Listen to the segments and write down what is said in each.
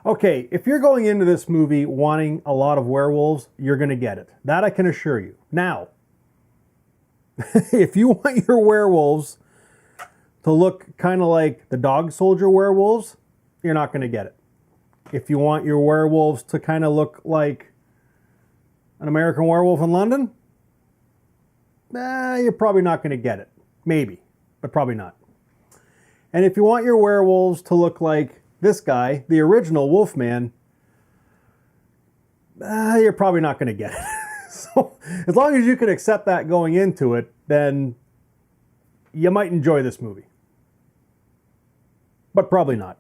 Okay, if you're going into this movie wanting a lot of werewolves, you're going to get it. That I can assure you. Now, if you want your werewolves to look kind of like the dog soldier werewolves, you're not going to get it. If you want your werewolves to kind of look like an American Werewolf in London, you're probably not going to get it. Maybe, but probably not. And if you want your werewolves to look like this guy, the original Wolfman, you're probably not going to get it. So as long as you can accept that going into it, then you might enjoy this movie. But probably not.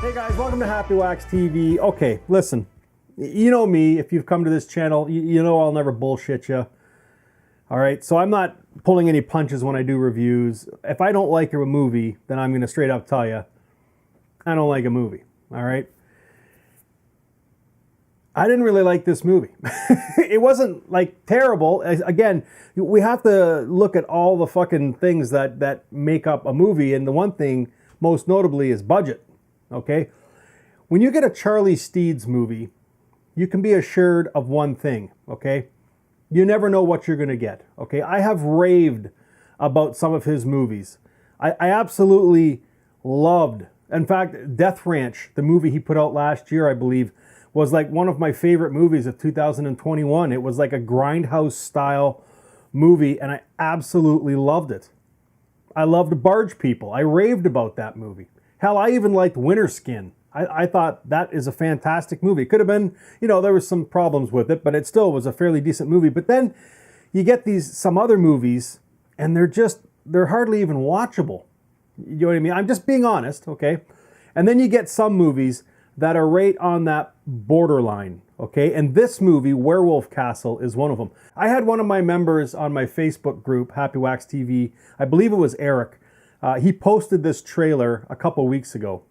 Hey guys, welcome to Happywax TV. Okay, listen, you know me, if you've come to this channel, you know I'll never bullshit you. All right, so I'm not pulling any punches when I do reviews. If I don't like a movie, then I'm going to straight up tell you, I don't like a movie, all right? I didn't really like this movie. It wasn't like terrible. Again, we have to look at all the fucking things that make up a movie, and the one thing most notably is budget. Okay, when you get a Charlie Steeds movie, you can be assured of one thing, okay? You never know what you're going to get, okay? I have raved about some of his movies. I absolutely loved, in fact, Death Ranch, the movie he put out last year, I believe, was like one of my favorite movies of 2021. It was like a grindhouse style movie, and I absolutely loved it. I loved Barge People. I raved about that movie. Hell, I even liked Winter Skin. I thought that is a fantastic movie. It could have been, you know, there was some problems with it, but it still was a fairly decent movie. But then you get some other movies, and they're hardly even watchable. You know what I mean? I'm just being honest, okay? And then you get some movies that are right on that borderline, okay? And this movie, Werewolf Castle, is one of them. I had one of my members on my Facebook group, Happywax TV, I believe it was Eric. He posted this trailer a couple weeks ago,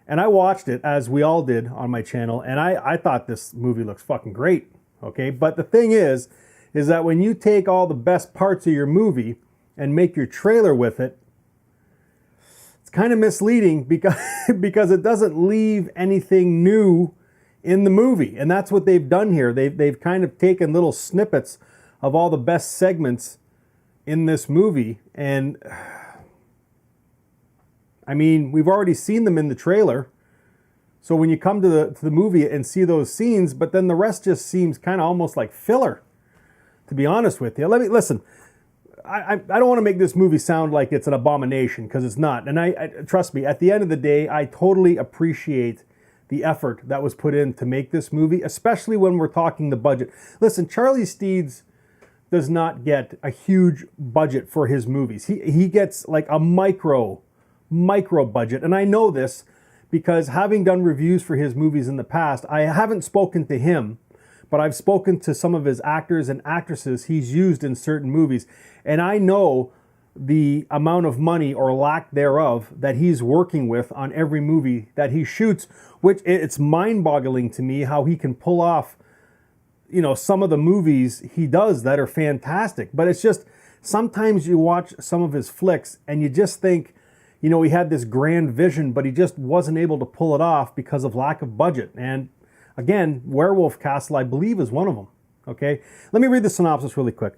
and I watched it, as we all did on my channel, and I thought this movie looks fucking great, okay? But the thing is that when you take all the best parts of your movie and make your trailer with it, it's kind of misleading because it doesn't leave anything new in the movie, and that's what they've done here. They've kind of taken little snippets of all the best segments in this movie, and I mean, we've already seen them in the trailer. So when you come to the movie and see those scenes, but then the rest just seems kind of almost like filler, to be honest with you. Listen, I don't want to make this movie sound like it's an abomination, because it's not. And I trust me, at the end of the day, I totally appreciate the effort that was put in to make this movie, especially when we're talking the budget. Listen, Charlie Steeds does not get a huge budget for his movies. He gets like a micro budget, and I know this because having done reviews for his movies in the past, I haven't spoken to him, but I've spoken to some of his actors and actresses he's used in certain movies, and I know the amount of money or lack thereof that he's working with on every movie that he shoots, which it's mind-boggling to me how he can pull off, you know, some of the movies he does that are fantastic. But it's just, sometimes you watch some of his flicks and you just think, you know, he had this grand vision, but he just wasn't able to pull it off because of lack of budget. And again, Werewolf Castle, I believe, is one of them. Okay, let me read the synopsis really quick.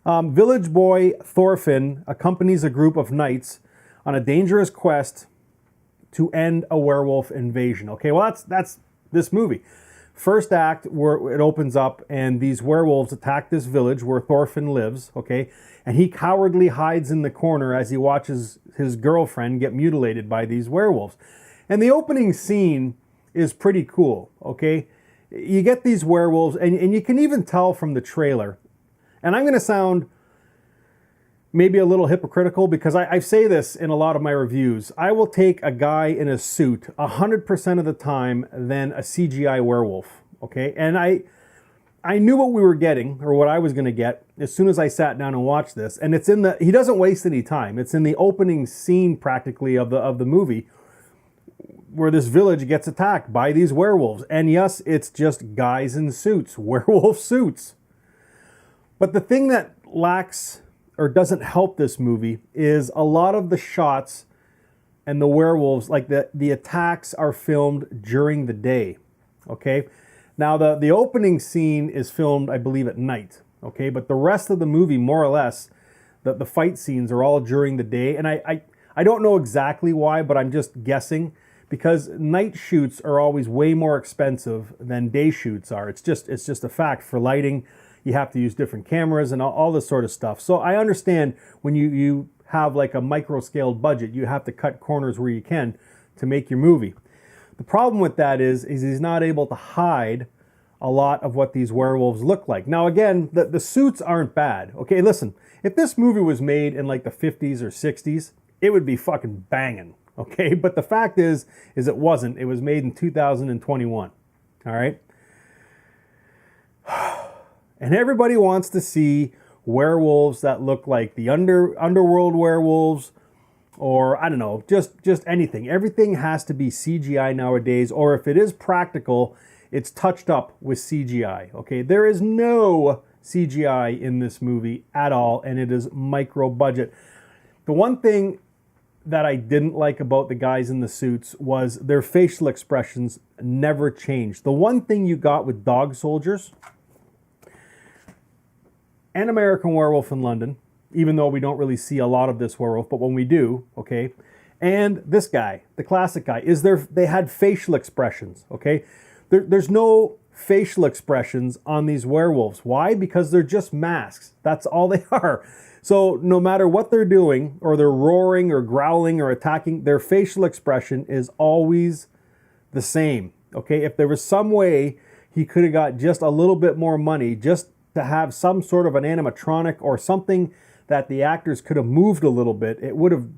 Village boy Thorfinn accompanies a group of knights on a dangerous quest to end a werewolf invasion. Okay, well, that's this movie. First act, where it opens up and these werewolves attack this village where Thorfinn lives, okay? And he cowardly hides in the corner as he watches his girlfriend get mutilated by these werewolves. And the opening scene is pretty cool, okay? You get these werewolves, and you can even tell from the trailer, and I'm going to sound maybe a little hypocritical because I say this in a lot of my reviews. I will take a guy in a suit 100% of the time than a CGI werewolf, okay? And I knew what we were getting, or what I was going to get, as soon as I sat down and watched this. And it's in he doesn't waste any time. It's in the opening scene practically of the movie. where this village gets attacked by these werewolves. And yes, it's just guys in suits, werewolf suits. But the thing that lacks or doesn't help this movie is a lot of the shots and the werewolves, like the attacks are filmed during the day, okay? Now, the opening scene is filmed, I believe, at night, okay? But the rest of the movie, more or less, the fight scenes are all during the day. And I don't know exactly why, but I'm just guessing, because night shoots are always way more expensive than day shoots are. It's just a fact. For lighting, you have to use different cameras and all this sort of stuff. So I understand when you have like a micro-scaled budget, you have to cut corners where you can to make your movie. The problem with that is he's not able to hide a lot of what these werewolves look like. Now again, the suits aren't bad. Okay, listen, if this movie was made in like the 50s or 60s, it would be fucking banging. Okay, but the fact is it wasn't. It was made in 2021. All right. And everybody wants to see werewolves that look like the underworld werewolves, or I don't know, just anything. Everything has to be CGI nowadays, or if it is practical, it's touched up with CGI. Okay, there is no CGI in this movie at all, and it is micro budget. The one thing that I didn't like about the guys in the suits was their facial expressions never changed. The one thing you got with Dog Soldiers and American Werewolf in London, even though we don't really see a lot of this werewolf, but when we do, okay, and this guy, the classic guy, is they had facial expressions, okay? There's no facial expressions on these werewolves. Why? Because they're just masks. That's all they are. So no matter what they're doing, or they're roaring or growling or attacking, their facial expression is always the same, okay? If there was some way he could have got just a little bit more money just to have some sort of an animatronic or something that the actors could have moved a little bit, it would have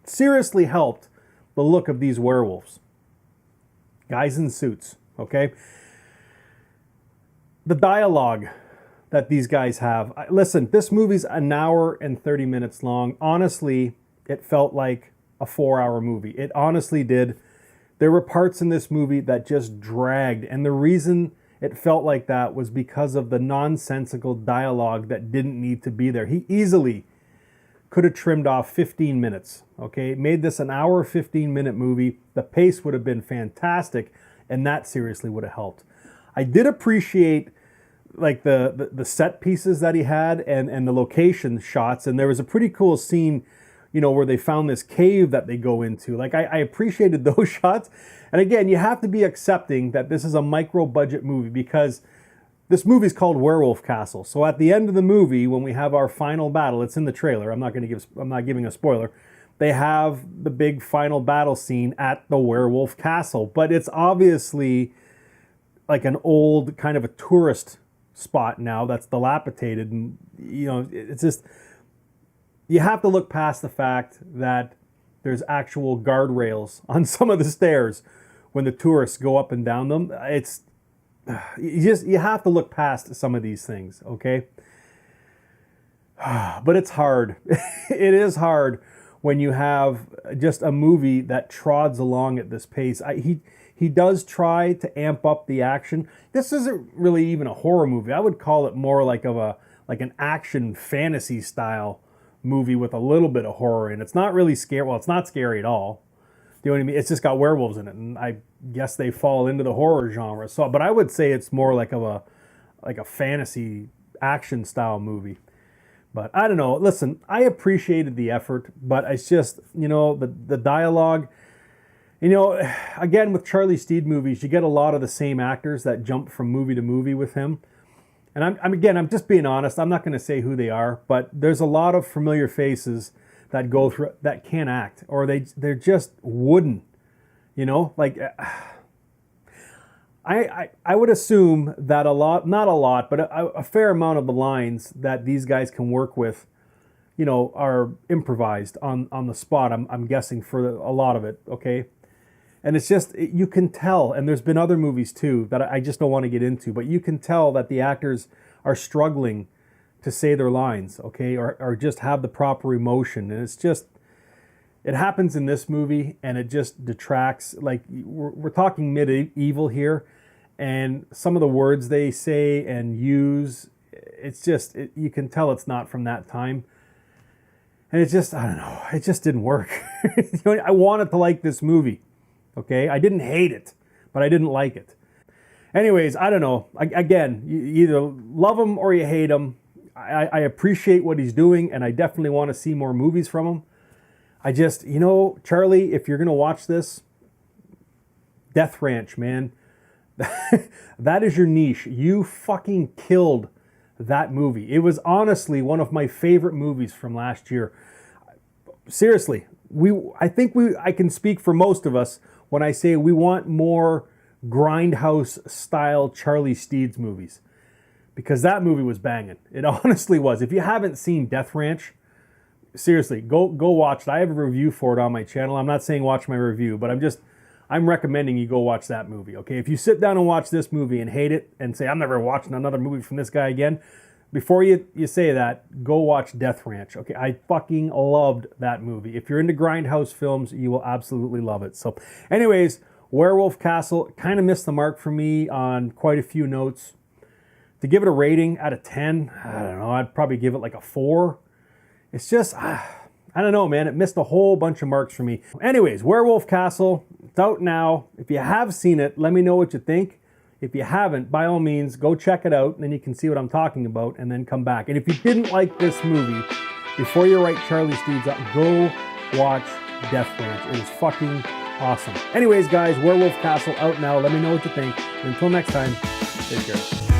seriously helped the look of these werewolves. Guys in suits, okay? The dialogue that these guys have. Listen, this movie's an hour and 30 minutes long. Honestly, it felt like a 4-hour movie. It honestly did. There were parts in this movie that just dragged, and the reason it felt like that was because of the nonsensical dialogue that didn't need to be there. He easily could have trimmed off 15 minutes, okay? Made this an hour, 15-minute movie. The pace would have been fantastic, and that seriously would have helped. I did appreciate like the set pieces that he had and the location shots, and there was a pretty cool scene, you know, where they found this cave that they go into. Like I appreciated those shots. And again, you have to be accepting that this is a micro budget movie, because this movie is called Werewolf Castle. So at the end of the movie, when we have our final battle, it's in the trailer. I'm not giving a spoiler. They have the big final battle scene at the Werewolf Castle, but it's obviously like an old kind of a tourist spot now that's dilapidated, and you know, it's just, you have to look past the fact that there's actual guardrails on some of the stairs when the tourists go up and down them. It's you have to look past some of these things, okay? But it's hard. It is hard when you have just a movie that trods along at this pace. He does try to amp up the action. This isn't really even a horror movie. I would call it more like an action fantasy style movie with a little bit of horror in it. It's not really scary. Well, it's not scary at all. Do you know what I mean? It's just got werewolves in it, and I guess they fall into the horror genre. So, but I would say it's more like a fantasy action style movie. But I don't know. Listen, I appreciated the effort, but it's just, you know, the dialogue. You know, again, with Charlie Steed movies, you get a lot of the same actors that jump from movie to movie with him. And I'm just being honest. I'm not going to say who they are, but there's a lot of familiar faces that go through that can't act, or they're just wooden. You know, like I would assume that a lot, not a lot, but a fair amount of the lines that these guys can work with, you know, are improvised on the spot. I'm guessing for a lot of it. Okay. And it's just, you can tell, and there's been other movies too that I just don't want to get into, but you can tell that the actors are struggling to say their lines, okay, or just have the proper emotion. And it's just, It happens in this movie, and it just detracts. Like, we're talking medieval here, and some of the words they say and use, it's just, you can tell it's not from that time. And it just, I don't know, it just didn't work. I wanted to like this movie, okay? I didn't hate it, but I didn't like it. Anyways, I don't know. Again, you either love him or you hate him. I appreciate what he's doing, and I definitely want to see more movies from him. I just, Charlie, if you're going to watch this, Death Ranch, man. That is your niche. You fucking killed that movie. It was honestly one of my favorite movies from last year. Seriously, I can speak for most of us when I say we want more grindhouse style Charlie Steeds movies, because that movie was banging. It honestly was. If you haven't seen Death Ranch, seriously, go watch it. I have a review for it on my channel. I'm not saying watch my review, but I'm recommending you go watch that movie, okay? If you sit down and watch this movie and hate it and say, I'm never watching another movie from this guy again, before you say that, go watch Death Ranch, okay? I fucking loved that movie. If you're into grindhouse films, you will absolutely love it. So anyways, Werewolf Castle kind of missed the mark for me on quite a few notes. To give it a rating out of 10, I don't know, I'd probably give it like a 4. It's just, I don't know, man. It missed a whole bunch of marks for me. Anyways, Werewolf Castle, it's out now. If you have seen it, let me know what you think. If you haven't, by all means, go check it out, and then you can see what I'm talking about, and then come back. And if you didn't like this movie, before you write Charlie Steeds up, go watch Death Ranch. It is fucking awesome. Anyways, guys, Werewolf Castle out now. Let me know what you think. And until next time, take care.